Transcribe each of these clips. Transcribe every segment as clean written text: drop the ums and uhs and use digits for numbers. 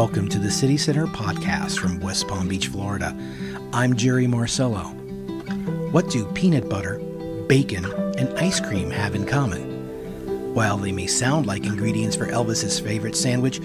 Welcome to the City Center podcast from West Palm Beach, Florida. I'm Jerry Marcello. What do peanut butter, bacon, and ice cream have in common? While they may sound like ingredients for Elvis's favorite sandwich,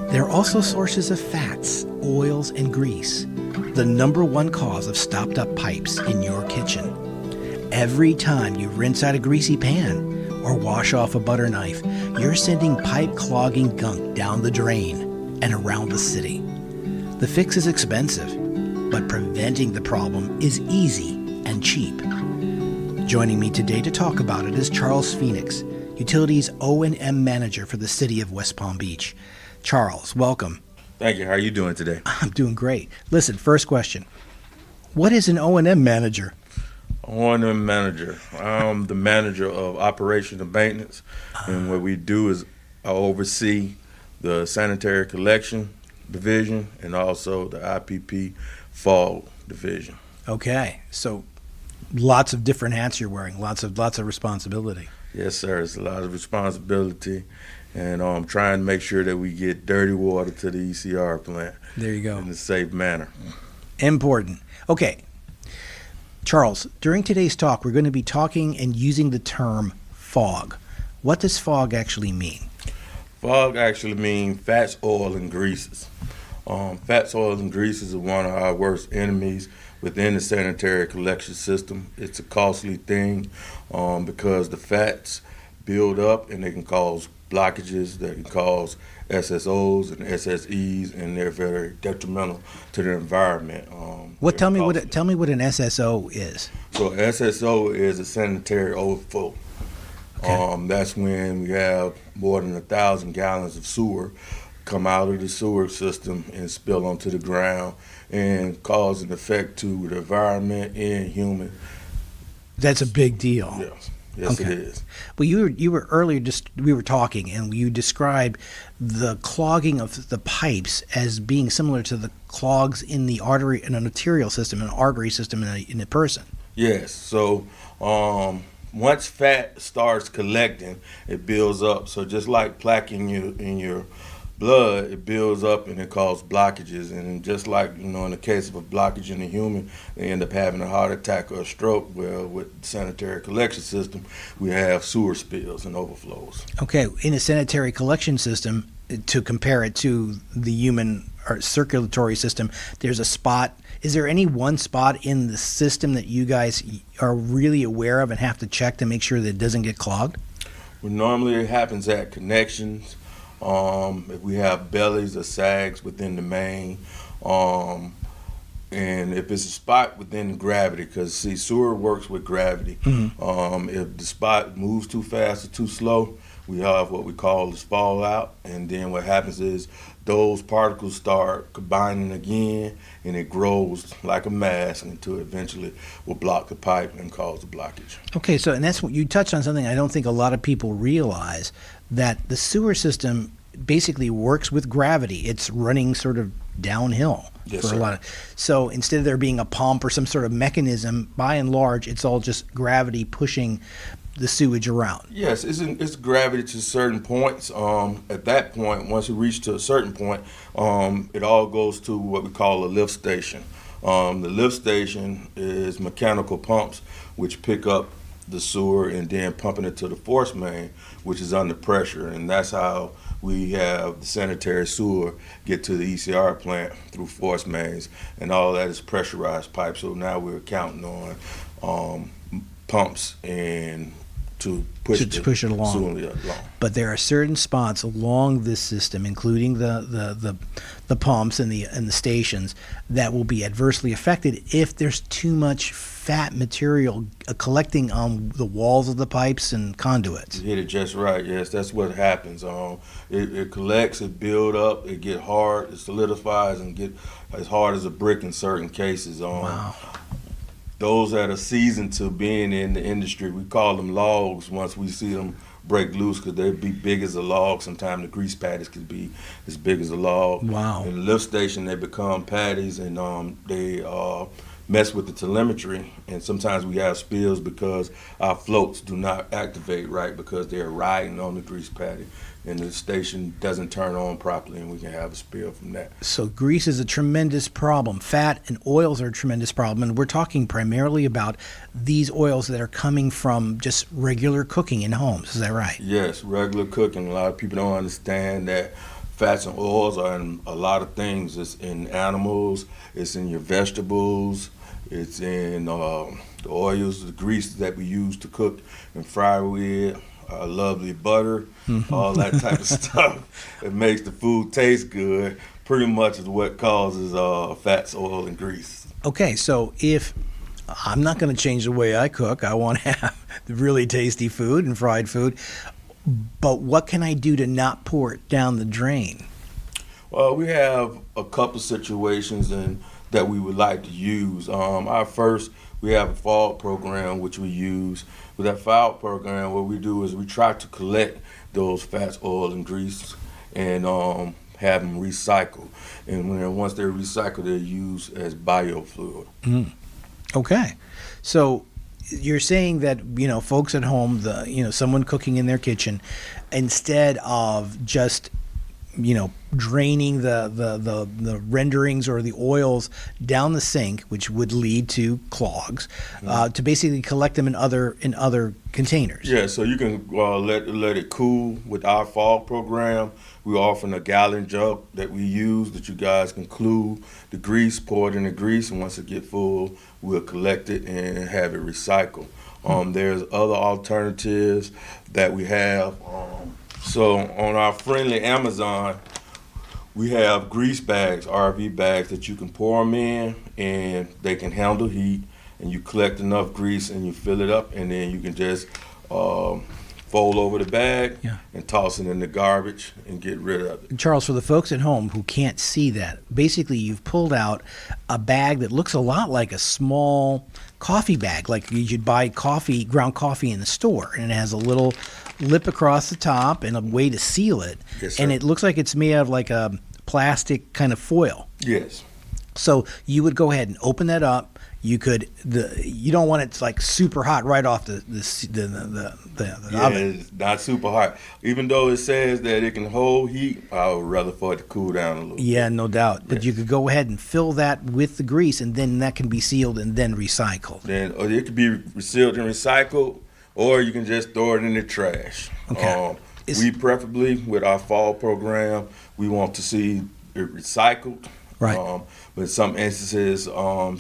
they're also sources of fats, oils, and grease, the number one cause of stopped-up pipes in your kitchen. Every time you rinse out a greasy pan or wash off a butter knife, you're sending pipe clogging gunk down the drain and around the city. The fix is expensive, but preventing the problem is easy and cheap. Joining me today to talk about it is Charles Phoenix, Utilities O&M Manager for the City of West Palm Beach. Charles, welcome. Thank you. How are you doing today? I'm doing great. Listen, first question. What is an O&M Manager? O&M Manager. I'm the manager of operation and maintenance, and what we do is I oversee the sanitary collection division and also the IPP fog division. Okay, so lots of different hats you're wearing, lots of responsibility. Yes, sir. It's a lot of responsibility, and I'm trying to make sure that we get dirty water to the ECR plant. There you go. In a safe manner. Important. Okay, Charles, during today's talk, we're going to be talking and using the term fog. What does fog actually mean? Fog actually means fats, oil, and greases. Fats, oils, and greases are one of our worst enemies within the sanitary collection system. It's a costly thing because the fats build up and they can cause blockages, they can cause SSOs and SSEs, and they're very detrimental to the environment. Tell me what an SSO is. So SSO is a sanitary overflow. Okay. That's when we have more than 1,000 gallons of sewer come out of the sewer system and spill onto the ground and cause an effect to the environment and human. That's a big deal. Yes, okay. It is. Well, you were earlier we were talking and you described the clogging of the pipes as being similar to the clogs in the artery, in an arterial system, an artery system in a person. Yes. So once fat starts collecting, it builds up. So just like plaque in your blood, it builds up and it causes blockages. And just like, in the case of a blockage in a human, they end up having a heart attack or a stroke. Well, with the sanitary collection system, we have sewer spills and overflows. Okay, in a sanitary collection system, to compare it to the human or circulatory system, there's a spot. Is there any one spot in the system that you guys are really aware of and have to check to make sure that it doesn't get clogged? Well, normally it happens at connections. If we have bellies or sags within the main, and if it's a spot within gravity, because sewer works with gravity. Mm-hmm. If the spot moves too fast or too slow, we have what we call this fallout, and then what happens is those particles start combining again, and it grows like a mass until eventually will block the pipe and cause a blockage. Okay, so and that's what you touched on, something I don't think a lot of people realize, that the sewer system basically works with gravity. It's running sort of downhill a lot of. So instead of there being a pump or some sort of mechanism, by and large, it's all just gravity pushing the sewage around. Yes, it's gravity to certain points. At that point, once it reaches to a certain point, it all goes to what we call a lift station. The lift station is mechanical pumps which pick up the sewer and then pumping it to the force main, which is under pressure, and that's how we have the sanitary sewer get to the ECR plant through force mains, and all that is pressurized pipe. So now we're counting on pumps and to push it along. But there are certain spots along this system, including the pumps and the stations, that will be adversely affected if there's too much fat material collecting on the walls of the pipes and conduits. You hit it just right. Yes, that's what happens. It collects, it builds up, it get hard, it solidifies, and get as hard as a brick in certain cases. Wow. Those that are seasoned to being in the industry, we call them logs once we see them break loose, because they'd be big as a log. Sometimes the grease patties could be as big as a log. Wow. In the lift station, they become patties, and they mess with the telemetry, and sometimes we have spills because our floats do not activate right because they're riding on the grease patty, and the station doesn't turn on properly, and we can have a spill from that. So grease is a tremendous problem. Fat and oils are a tremendous problem, and we're talking primarily about these oils that are coming from just regular cooking in homes. Is that right? Yes, regular cooking. A lot of people don't understand that fats and oils are in a lot of things. It's in animals, it's in your vegetables, it's in the oils, the grease that we use to cook and fry with, lovely butter, all that type of stuff. It makes the food taste good. Pretty much is what causes fats, oil, and grease. Okay, so if I'm not going to change the way I cook, I want to have really tasty food and fried food, but what can I do to not pour it down the drain? Well, we have a couple situations that we would like to use. We have a fog program which we use. With that fog program, what we do is we try to collect those fats, oil, and grease and have them recycled. And once they're recycled, they're used as biofluid. Okay, so you're saying that, folks at home, someone cooking in their kitchen, instead of just, draining the renderings or the oils down the sink, which would lead to clogs, to basically collect them in other containers. Yeah, so you can let it cool with our fog program. We offer a gallon jug that we use that you guys can cool the grease, pour it in the grease, and once it get full, we'll collect it and have it recycled. There's other alternatives that we have. So on our friendly Amazon, we have grease bags, RV bags that you can pour them in, and they can handle heat. And you collect enough grease and you fill it up, and then you can just fold over the bag and toss it in the garbage and get rid of it. Charles, for the folks at home who can't see that, basically you've pulled out a bag that looks a lot like a small coffee bag, like you'd buy ground coffee in the store, and it has a little lip across the top and a way to seal it. Yes, sir. And it looks like it's made out of like a plastic kind of foil. Yes. So you would go ahead and open that up. You don't want it like super hot right off the oven. It's not super hot. Even though it says that it can hold heat, I would rather for it to cool down a little bit. Yeah, no doubt. But Yes. you could go ahead and fill that with the grease, and then that can be sealed and then recycled. Or it could be sealed and recycled, or you can just throw it in the trash. Okay. We preferably, with our fall program, we want to see it recycled. Right. But in some instances,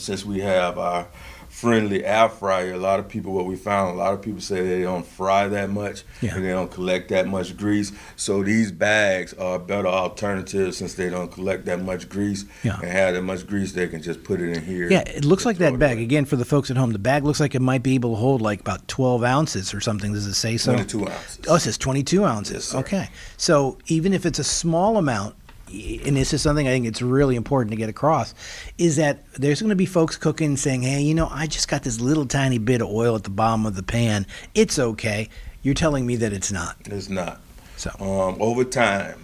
since we have our friendly air fryer, a lot of people say they don't fry that much and they don't collect that much grease. So these bags are a better alternative since they don't collect that much grease and have that much grease. They can just put it in here. Yeah, it looks like that bag. Again, for the folks at home, the bag looks like it might be able to hold like about 12 ounces or something. Does it say so? 22 ounces. Oh, it says 22 ounces. Yes, sir. Okay. So even if it's a small amount, and this is something I think it's really important to get across, is that there's going to be folks cooking saying, hey, I just got this little tiny bit of oil at the bottom of the pan. It's okay. You're telling me that it's not. It's not. So over time,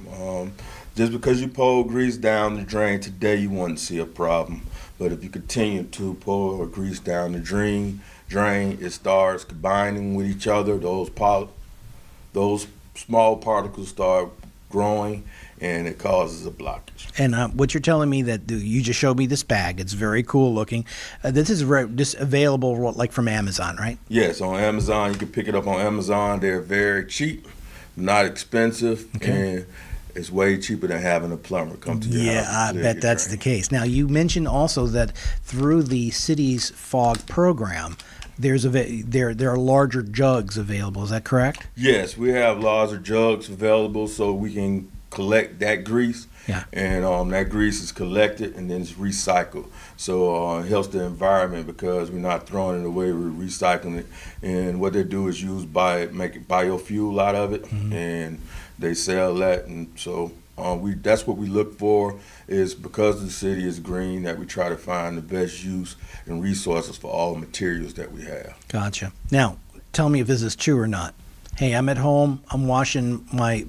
just because you pour grease down the drain today, you wouldn't see a problem. But if you continue to pour grease down the drain, it starts combining with each other. Those small particles start growing, and it causes a blockage. And what you're telling me that you just showed me this bag. It's very cool looking. This is just available like from Amazon, right? Yes, on Amazon. You can pick it up on Amazon. They're very cheap, not expensive, and it's way cheaper than having a plumber come to your house. Yeah, I bet that's the case. Now, you mentioned also that through the city's fog program, there are larger jugs available. Is that correct? Yes, we have larger jugs available so we can collect that grease. Yeah. And that grease is collected and then it's recycled. So it helps the environment because we're not throwing it away, we're recycling it. And what they do is make biofuel out of it, and they sell that. And so that's what we look for, is because the city is green, that we try to find the best use and resources for all the materials that we have. Gotcha. Now, tell me if this is true or not. Hey, I'm at home. I'm washing my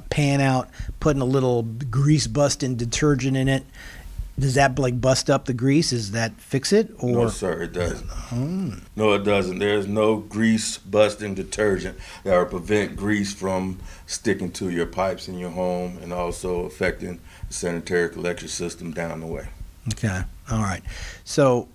pan out, putting a little grease busting detergent in it. Does that like bust up the grease? Does that fix it? Or No, sir, it doesn't. No, it doesn't. There's no grease busting detergent that will prevent grease from sticking to your pipes in your home and also affecting the sanitary collection system down the way. Okay. All right. So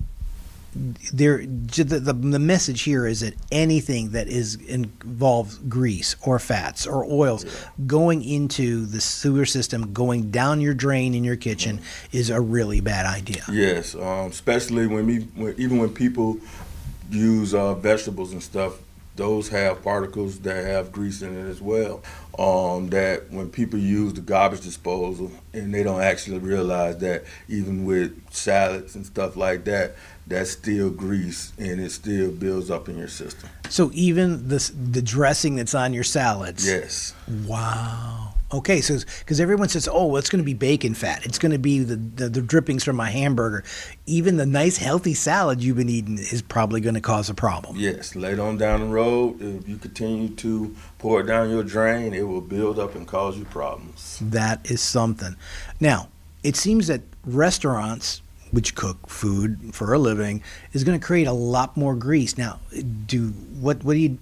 the message here is that anything that involves grease or fats or oils going into the sewer system, going down your drain in your kitchen is a really bad idea. Yes, especially when people use vegetables and stuff, those have particles that have grease in it as well. That when people use the garbage disposal and they don't actually realize that even with salads and stuff like that, that's still grease and it still builds up in your system. So even the dressing that's on your salads? Yes. Wow. Okay, so because everyone says, oh, well, it's going to be bacon fat. It's going to be the drippings from my hamburger. Even the nice, healthy salad you've been eating is probably going to cause a problem. Yes, later on down the road, if you continue to pour it down your drain, it will build up and cause you problems. That is something. Now, it seems that restaurants, which cook food for a living, is going to create a lot more grease. Now, what do you,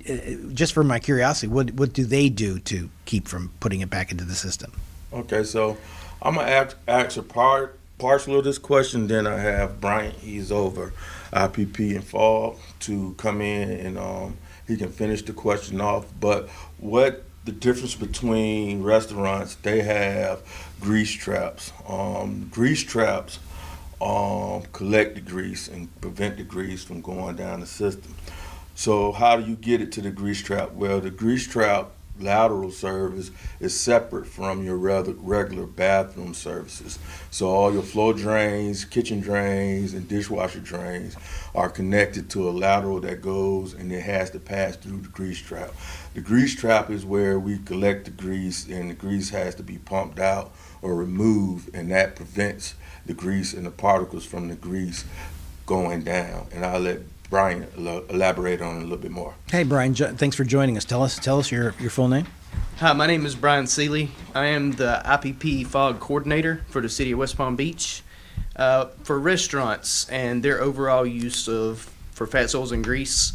just for my curiosity, what do they do to keep from putting it back into the system? Okay, so I'm going to ask a partial of this question, then I have Brian, he's over IPP and FOG, to come in and he can finish the question off. But what the difference between restaurants, they have grease traps. Grease traps collect the grease and prevent the grease from going down the system. So how do you get it to the grease trap? Well, the grease trap lateral service is separate from your regular bathroom services. So all your floor drains, kitchen drains, and dishwasher drains are connected to a lateral that goes and it has to pass through the grease trap. The grease trap is where we collect the grease, and the grease has to be pumped out or removed, and that prevents the grease and the particles from the grease going down. And I'll let Brian elaborate on it a little bit more. Hey, Brian, thanks for joining us. Tell us your full name. Hi, my name is Brian Sealey. I am the IPP FOG coordinator for the city of West Palm Beach. For restaurants and their overall use for fats, oils, and grease,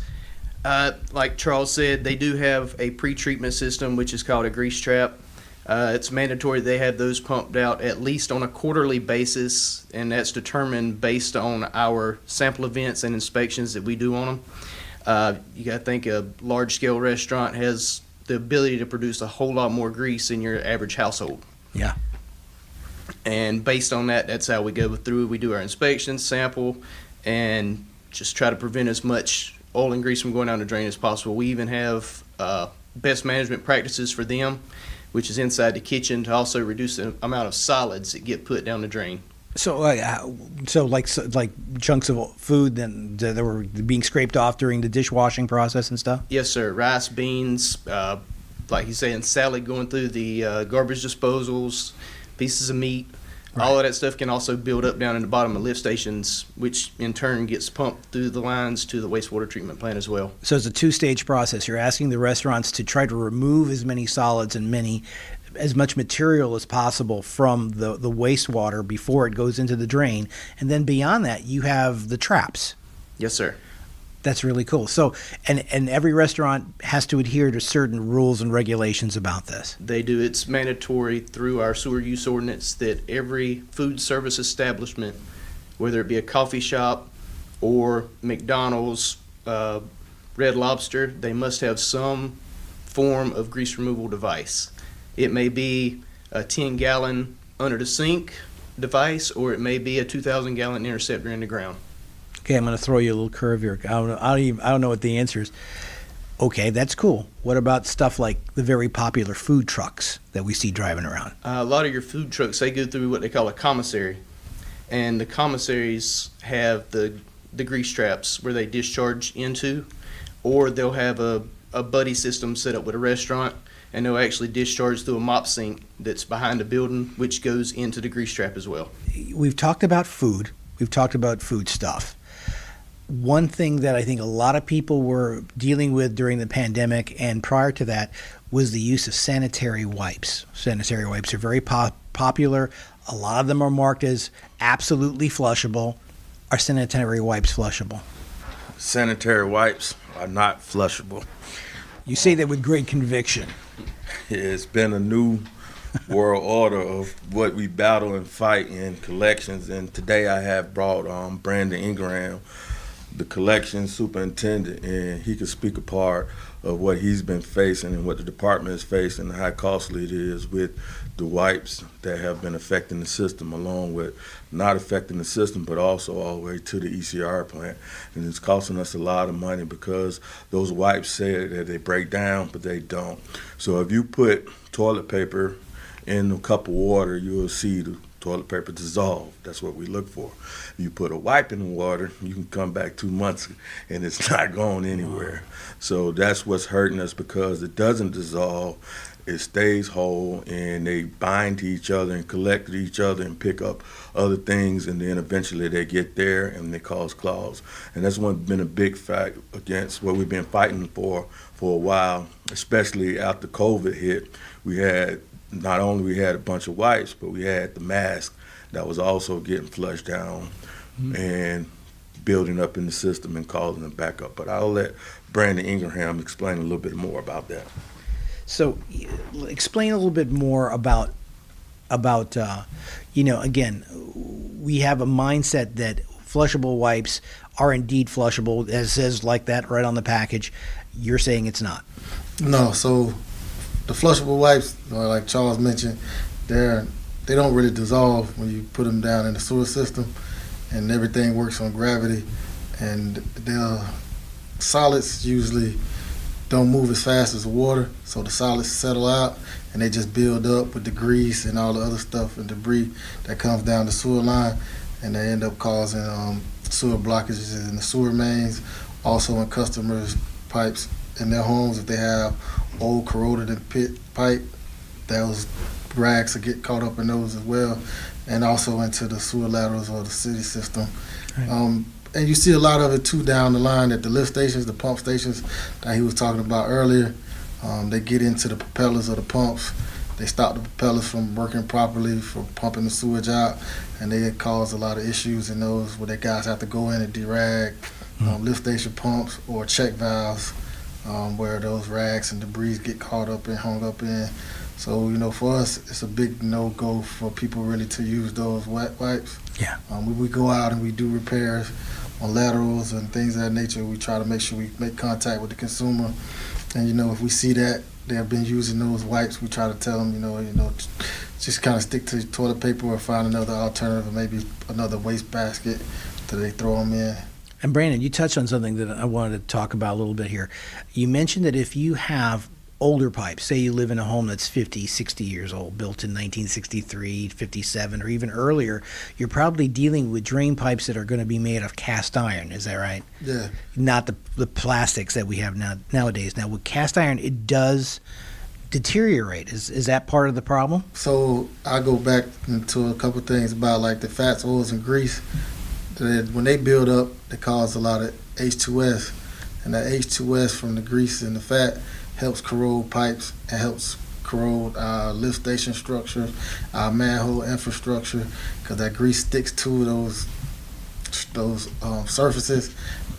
like Charles said, they do have a pre-treatment system, which is called a grease trap. It's mandatory they have those pumped out at least on a quarterly basis, and that's determined based on our sample events and inspections that we do on them. You got to think a large-scale restaurant has the ability to produce a whole lot more grease than your average household. Yeah. And based on that, that's how we go through. We do our inspections, sample, and just try to prevent as much oil and grease from going down the drain as possible. We even have best management practices for them, which is inside the kitchen, to also reduce the amount of solids that get put down the drain. So like chunks of food that were being scraped off during the dishwashing process and stuff? Yes, sir. Rice, beans, like he's saying, salad going through the garbage disposals, pieces of meat. Right. All of that stuff can also build up down in the bottom of lift stations, which in turn gets pumped through the lines to the wastewater treatment plant as well. So it's a two-stage process. You're asking the restaurants to try to remove as many solids and as much material as possible from the wastewater before it goes into the drain. And then beyond that, you have the traps. Yes, sir. That's really cool. So, and every restaurant has to adhere to certain rules and regulations about this. They do. It's mandatory through our sewer use ordinance that every food service establishment, whether it be a coffee shop or McDonald's, Red Lobster, they must have some form of grease removal device. It may be a 10-gallon under the sink device, or it may be a 2,000-gallon interceptor in the ground. Okay, I'm going to throw you a little curve here. I don't know what the answer is. Okay, that's cool. What about stuff like the very popular food trucks that we see driving around? A lot of your food trucks, they go through what they call a commissary. And the commissaries have the grease traps where they discharge into, or they'll have a buddy system set up with a restaurant, and they'll actually discharge through a mop sink that's behind the building, which goes into the grease trap as well. We've talked about food. We've talked about food stuff. One thing that I think a lot of people were dealing with during the pandemic and prior to that was the use of sanitary wipes. Sanitary wipes are very popular. A lot of them are marked as absolutely flushable. Are sanitary wipes flushable? Sanitary wipes are not flushable. You say that with great conviction. It's been a new world order of what we battle and fight in collections, and today I have brought Brandon Ingraham, the collection superintendent, and he could speak a part of what he's been facing and what the department is facing and how costly it is with the wipes that have been affecting the system, along with not affecting the system, but also all the way to the ECR plant. And it's costing us a lot of money because those wipes say that they break down, but they don't. So if you put toilet paper in a cup of water, you'll see the toilet paper dissolve. That's what we look for. You put a wipe in the water, you can come back 2 months and it's not going anywhere. So that's what's hurting us, because it doesn't dissolve. It stays whole, and they bind to each other and collect to each other and pick up other things, and then eventually they get there and they cause clogs. And that's been a big fact against what we've been fighting for a while, especially after COVID hit. We had not only we had a bunch of wipes, but we had the mask that was also getting flushed down and building up in the system and causing a backup. But I'll let Brandon Ingraham explain a little bit more about that. So explain a little bit more about again, we have a mindset that flushable wipes are indeed flushable, as it says like that right on the package. You're saying it's not. No, so the flushable wipes, like Charles mentioned, they don't really dissolve when you put them down in the sewer system, and everything works on gravity, and the solids usually don't move as fast as the water, so the solids settle out and they just build up with the grease and all the other stuff and debris that comes down the sewer line, and they end up causing sewer blockages in the sewer mains, also in customers' pipes in their homes. If they have old corroded and pit pipe, those rags will get caught up in those as well, and also into the sewer laterals or the city system. Right. And you see a lot of it too down the line at the lift stations, the pump stations that he was talking about earlier. They get into the propellers of the pumps. They stop the propellers from working properly for pumping the sewage out, and they cause a lot of issues in those where the guys have to go in and derag lift station pumps or check valves where those rags and debris get caught up and hung up in. So, for us, it's a big no-go for people really to use those wet wipes. Yeah. We go out and we do repairs on laterals and things of that nature. We try to make sure we make contact with the consumer. And, if we see that they have been using those wipes, we try to tell them, just kind of stick to toilet paper or find another alternative, or maybe another waste basket that they throw them in. And Brandon, you touched on something that I wanted to talk about a little bit here. You mentioned that if you have older pipes, say you live in a home that's 50, 60 years old, built in 1963, 57, or even earlier, you're probably dealing with drain pipes that are going to be made of cast iron. Is that right? Yeah. Not the plastics that we have nowadays. Now, with cast iron, it does deteriorate. Is that part of the problem? So I go back into a couple of things about like the fats, oils, and grease. When they build up, they cause a lot of H2S, and that H2S from the grease and the fat helps corrode pipes and helps corrode our lift station structure, our manhole infrastructure, because that grease sticks to those surfaces,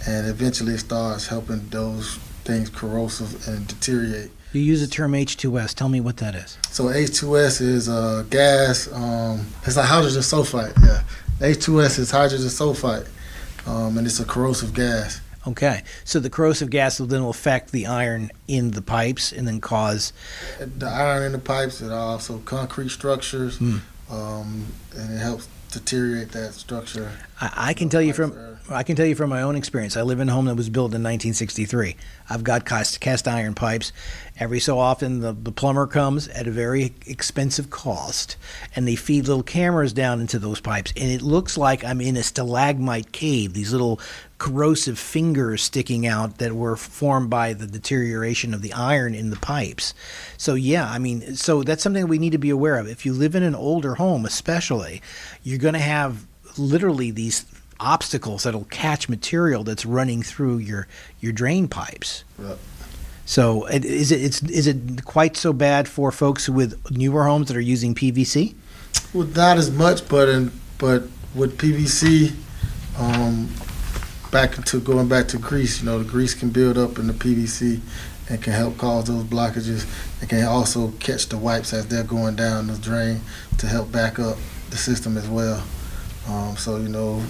and eventually it starts helping those things corrosive and deteriorate. You use the term H2S. Tell me what that is. So H2S is a gas. It's like hydrogen sulfide. Yeah, H2S is hydrogen sulfide, and it's a corrosive gas. Okay, so the corrosive gas will then affect the iron in the pipes and then cause the iron in the pipes. It also concrete structures, and it helps deteriorate that structure. I can tell you from my own experience. I live in a home that was built in 1963. I've got cast iron pipes. Every so often, the plumber comes at a very expensive cost, and they feed little cameras down into those pipes, and it looks like I'm in a stalagmite cave. These little corrosive fingers sticking out that were formed by the deterioration of the iron in the pipes. So so that's something we need to be aware of. If you live in an older home, especially, you're going to have literally these obstacles that'll catch material that's running through your drain pipes. Yep. So is it quite so bad for folks with newer homes that are using PVC? Well, not as much, but with PVC, going back to grease, the grease can build up in the PVC and can help cause those blockages. It can also catch the wipes as they're going down the drain to help back up the system as well. So the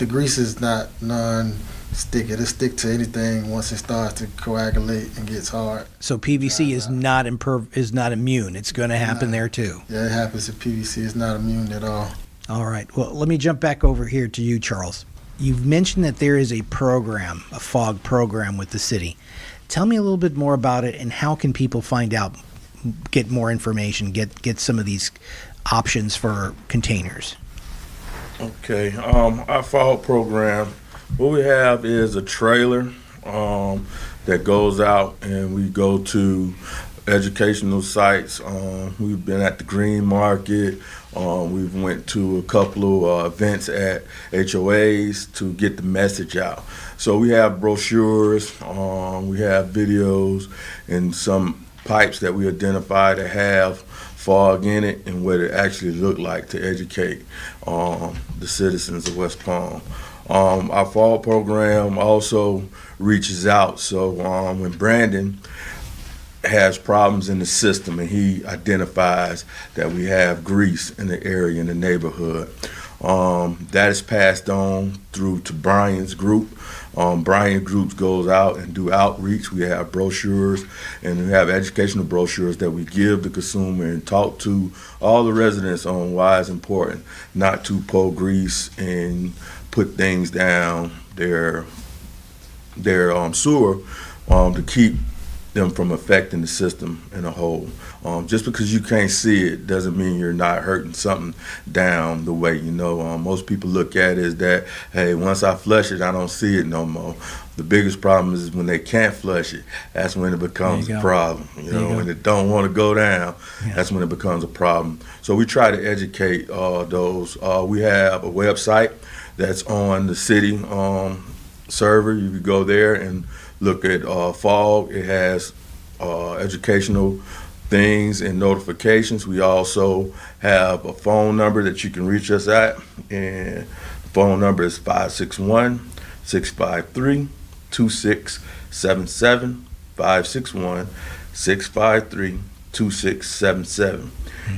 grease is not non-stick. It'll stick to anything once it starts to coagulate and gets hard. So PVC is not immune. It's going to happen there too. Yeah, it happens to PVC. It's not immune at all. All right. Well, let me jump back over here to you, Charles. You've mentioned that there is a program, a fog program with the city. Tell me a little bit more about it, and how can people find out, get more information, get some of these options for containers? Okay, our fog program, what we have is a trailer that goes out, and we go to educational sites. We've been at the Green Market. We've went to a couple of events at HOAs to get the message out. So we have brochures, we have videos, and some pipes that we identify that have fog in it and what it actually looked like to educate the citizens of West Palm. Our fog program also reaches out. So when Brandon has problems in the system and he identifies that we have grease in the area, in the neighborhood, that is passed on through to Brian's group. Brian Groups goes out and do outreach. We have brochures, and we have educational brochures that we give the consumer and talk to all the residents on why it's important not to pour grease and put things down their sewer to keep them from affecting the system in a whole. Just because you can't see it doesn't mean you're not hurting something down the way. Most people look at it as that, hey, once I flush it, I don't see it no more. The biggest problem is when they can't flush it. That's when it becomes a problem. When it don't want to go down, that's when it becomes a problem. So we try to educate those. We have a website that's on the city server. You can go there and look at fog. It has educational things and notifications. We also have a phone number that you can reach us at, and the phone number is 561-653-2677, 561-653-2677.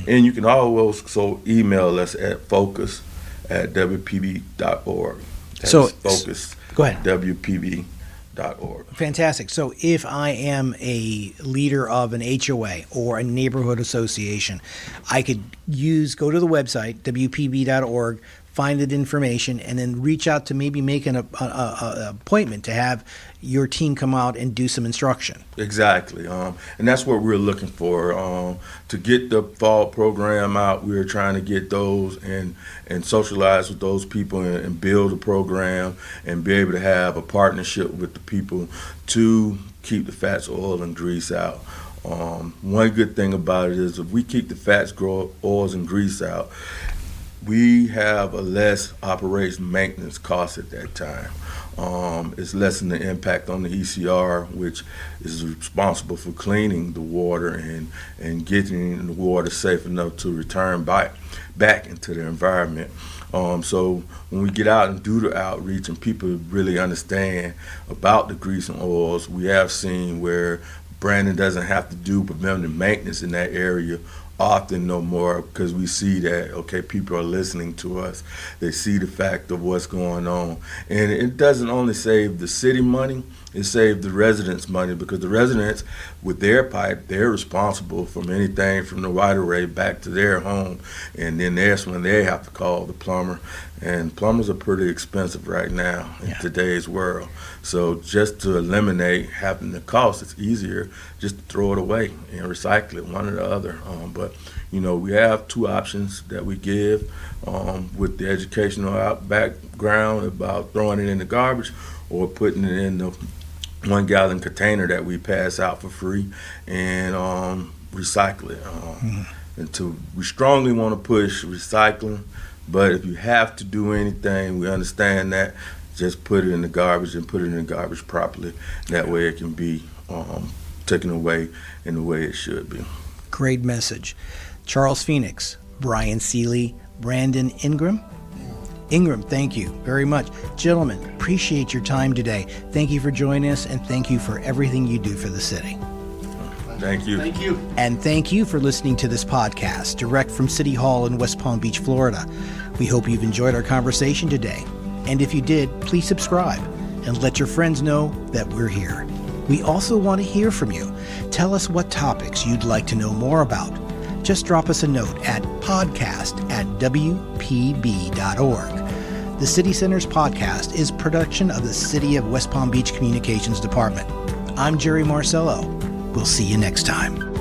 And you can also email us at focus@WPB.org. So focus. Go ahead. WPB.org. Fantastic. So if I am a leader of an HOA or a neighborhood association, I could go to the website, WPB.org, find that information, and then reach out to maybe make an appointment to have your team come out and do some instruction. Exactly. And that's what we're looking for. To get the fall program out, we're trying to get those and socialize with those people and build a program and be able to have a partnership with the people to keep the fats, oil, and grease out. One good thing about it is if we keep the fats, oils, and grease out, we have a less operation maintenance cost at that time. It's lessen the impact on the ECR, which is responsible for cleaning the water and getting the water safe enough to return back into the environment. So when we get out and do the outreach and people really understand about the grease and oils, we have seen where Brandon doesn't have to do preventive maintenance in that area often no more, because we see that, okay, people are listening to us. They see the fact of what's going on. And it doesn't only save the city money, it saves the residents money, because the residents, with their pipe, they're responsible from anything from the white array back to their home. And then that's when they have to call the plumber. And plumbers are pretty expensive right now in today's world. So just to eliminate having the cost, it's easier just to throw it away and recycle it, one or the other. But we have two options that we give with the educational background about throwing it in the garbage or putting it in the 1 gallon container that we pass out for free and recycle it. We strongly want to push recycling, but if you have to do anything, we understand that. Just put it in the garbage and put it in the garbage properly. That way it can be taken away in the way it should be. Great message. Charles Phoenix, Brian Sealey, Brandon Ingraham. Ingram, thank you very much. Gentlemen, appreciate your time today. Thank you for joining us, and thank you for everything you do for the city. Thank you. Thank you. And thank you for listening to this podcast, direct from City Hall in West Palm Beach, Florida. We hope you've enjoyed our conversation today. And if you did, please subscribe and let your friends know that we're here. We also want to hear from you. Tell us what topics you'd like to know more about. Just drop us a note at podcast@WPB.org. The City Center's podcast is a production of the City of West Palm Beach Communications Department. I'm Jerry Marcello. We'll see you next time.